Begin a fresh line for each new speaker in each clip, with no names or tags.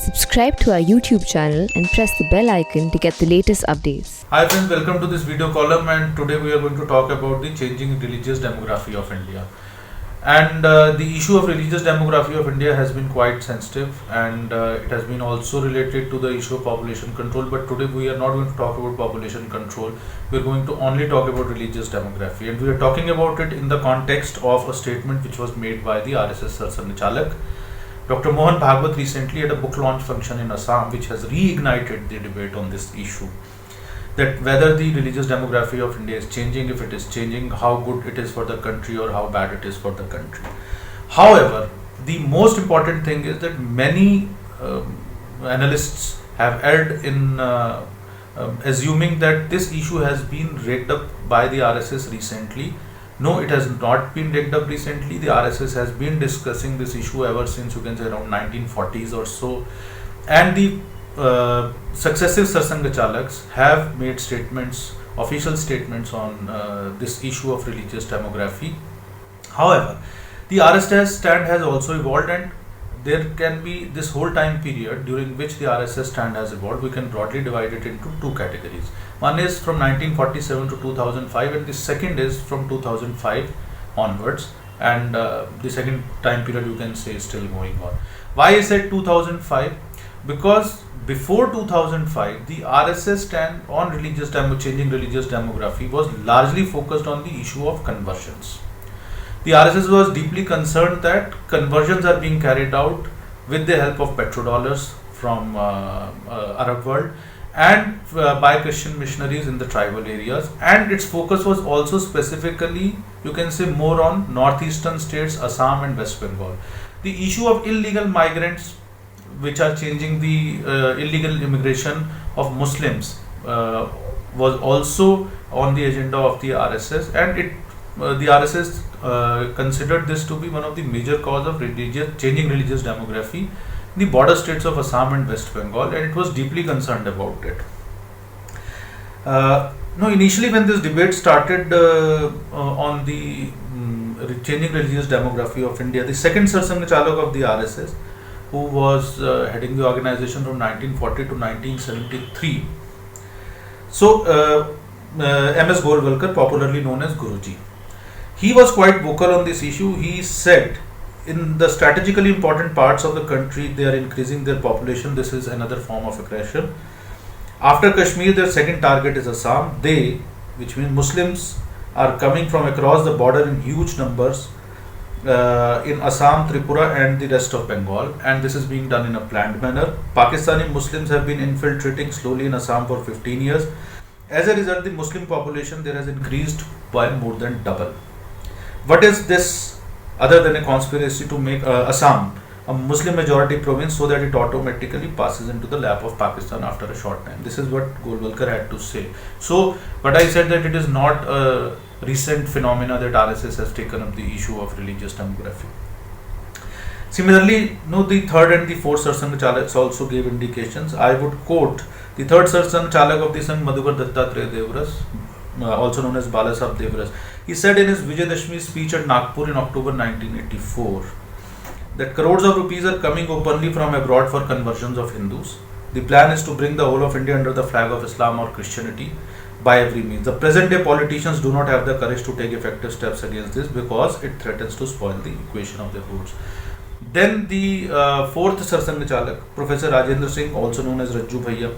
Subscribe to our YouTube channel and press the bell icon to get the latest updates.
Hi friends, welcome to this video column, and today we are going to talk about the changing religious demography of India. And the issue of religious demography of India has been quite sensitive, and it has been also related to the issue of population control. But today we are not going to talk about population control. We are going to only talk about religious demography, and we are talking about it in the context of a statement which was made by the RSS Sarsangchalak. Dr. Mohan Bhagwat recently had a book launch function in Assam which has reignited the debate on this issue, that whether the religious demography of India is changing, if it is changing, how good it is for the country or how bad it is for the country. However, the most important thing is that many analysts have erred in assuming that this issue has been rigged up by the RSS recently. No, it has not been rigged up recently. The RSS has been discussing this issue ever since, you can say, around 1940s or so, and the successive Sarsangchalaks have made statements, official statements on this issue of religious demography. However, the RSS stand has also evolved, and there can be this whole time period during which the RSS stand has evolved. We can broadly divide it into two categories. One is from 1947 to 2005, and the second is from 2005 onwards, and the second time period, you can say, is still going on. Why I said 2005? Because before 2005, the RSS stand on changing religious demography was largely focused on the issue of conversions. The RSS was deeply concerned that conversions are being carried out with the help of petrodollars from Arab world and by Christian missionaries in the tribal areas, and its focus was also specifically, you can say, more on northeastern states, Assam and West Bengal. The issue of illegal migrants, which are changing the illegal immigration of Muslims, was also on the agenda of the RSS, and the RSS considered this to be one of the major cause of changing religious demography in the border states of Assam and West Bengal, and it was deeply concerned about it. Initially when this debate started on the changing religious demography of India, the second Sarsangchalak of the RSS, who was heading the organization from 1940 to 1973, so MS Golwalkar, popularly known as Guruji, he was quite vocal on this issue. He said, in the strategically important parts of the country, they are increasing their population. This is another form of aggression. After Kashmir, their second target is Assam. They, which means Muslims, are coming from across the border in huge numbers in Assam, Tripura and the rest of Bengal, and this is being done in a planned manner. Pakistani Muslims have been infiltrating slowly in Assam for 15 years. As a result, the Muslim population there has increased by more than double. What is this other than a conspiracy to make Assam a Muslim majority province so that it automatically passes into the lap of Pakistan after a short time? This is what Golwalkar had to say. So, but I said that it is not a recent phenomena that RSS has taken up the issue of religious demography. Similarly, the third and the fourth Sarsangchalaks also gave indications. I would quote the third Sarsangchalak of the Sangh, Madhukar Dattatreya Devras, also known as Balasaheb Devras. He said in his Vijayadashmi speech at Nagpur in October 1984 that crores of rupees are coming openly from abroad for conversions of Hindus. The plan is to bring the whole of India under the flag of Islam or Christianity by every means. The present day politicians do not have the courage to take effective steps against this because it threatens to spoil the equation of their roots. Then the fourth Sarsangchalak, Professor Rajendra Singh, also known as Rajju Bhaiya,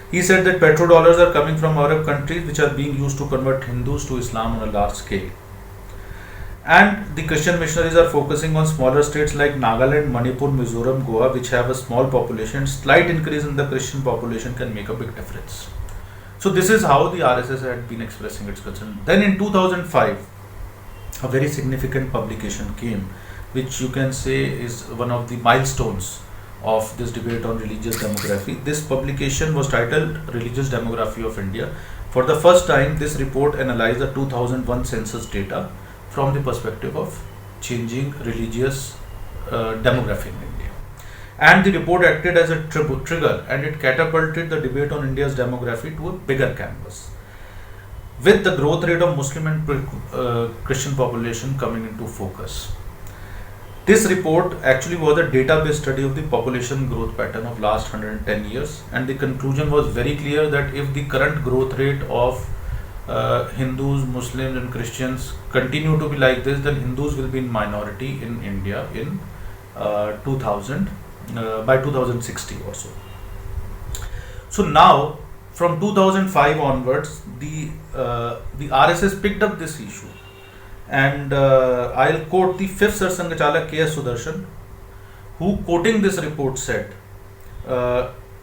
he said that petrodollars are coming from Arab countries which are being used to convert Hindus to Islam on a large scale. And the Christian missionaries are focusing on smaller states like Nagaland, Manipur, Mizoram, Goa, which have a small population. Slight increase in the Christian population can make a big difference. So this is how the RSS had been expressing its concern. Then in 2005, a very significant publication came, which you can say is one of the milestones of this debate on religious demography. This publication was titled Religious Demography of India. For the first time, this report analyzed the 2001 census data from the perspective of changing religious demography in India. And the report acted as a trigger, and it catapulted the debate on India's demography to a bigger canvas, with the growth rate of Muslim and Christian population coming into focus. This report actually was a database study of the population growth pattern of last 110 years, and the conclusion was very clear that if the current growth rate of Hindus, Muslims and Christians continue to be like this, then Hindus will be in minority in India in 2000 by 2060 or so. So now from 2005 onwards, the RSS picked up this issue, and I'll quote the fifth Sarsangachalak K.S. Sudarshan, who quoting this report said,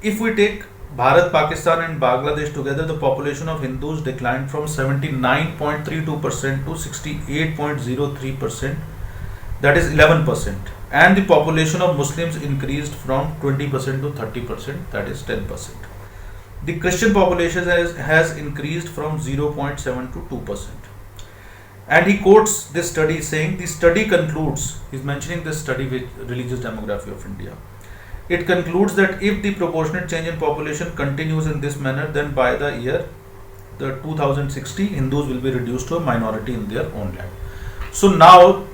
if we take Bharat, Pakistan and Bangladesh together, the population of Hindus declined from 79.32% to 68.03%, that is 11%, and the population of Muslims increased from 20% to 30%, that is 10%. The Christian population has increased from 0.7 to 2%. And he quotes this study saying, the study concludes, he's mentioning this study with religious demography of India. It concludes that if the proportionate change in population continues in this manner, then by the year 2060, Hindus will be reduced to a minority in their own land. So now,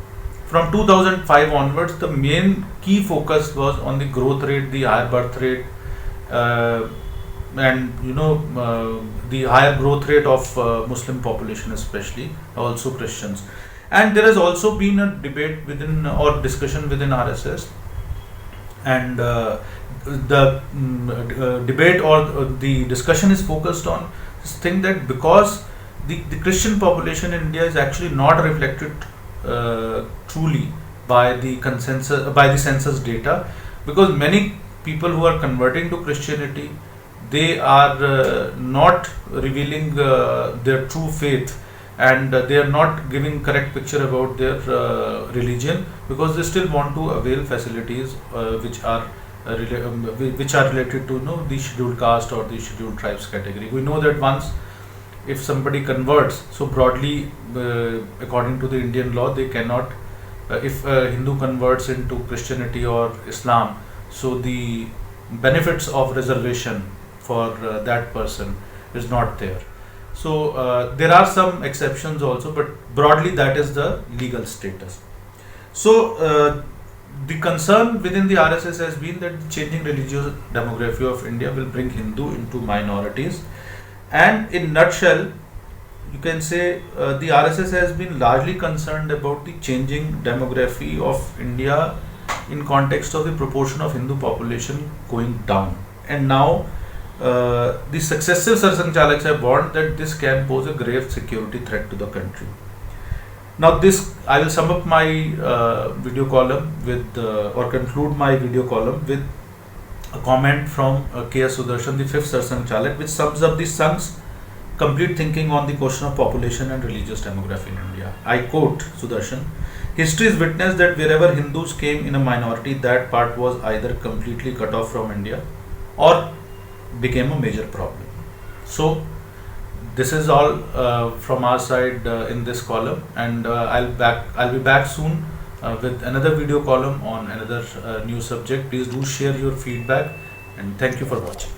from 2005 onwards, the main key focus was on the growth rate, the higher birth rate, and the higher growth rate of Muslim population, especially also Christians. And there has also been a debate within or discussion within RSS, and the debate or the discussion is focused on this thing that because the Christian population in India is actually not reflected truly by the consensus, by the census data, because many people who are converting to Christianity, they are not revealing their true faith, and they are not giving correct picture about their religion, because they still want to avail facilities which are related to the scheduled caste or the scheduled tribes category. We know that once if somebody converts, so broadly according to the Indian law, they cannot, if a Hindu converts into Christianity or Islam, so the benefits of reservation for that person is not there. So there are some exceptions also, but broadly that is the legal status. So the concern within the RSS has been that the changing religious demography of India will bring Hindu into minorities, and in nutshell you can say the RSS has been largely concerned about the changing demography of India in context of the proportion of Hindu population going down, and now the successive Sarsangachalaks have warned that this can pose a grave security threat to the country. Now this, I will sum up my video column with or conclude my video column with a comment from K.S. Sudarshan, the fifth Sarsangachalak, which sums up the Sangh's complete thinking on the question of population and religious demography in India. I quote Sudarshan, history is witness that wherever Hindus came in a minority, that part was either completely cut off from India or became a major problem. So this is all from our side in this column, and I'll be back soon with another video column on another new subject. Please do share your feedback, and thank you for watching.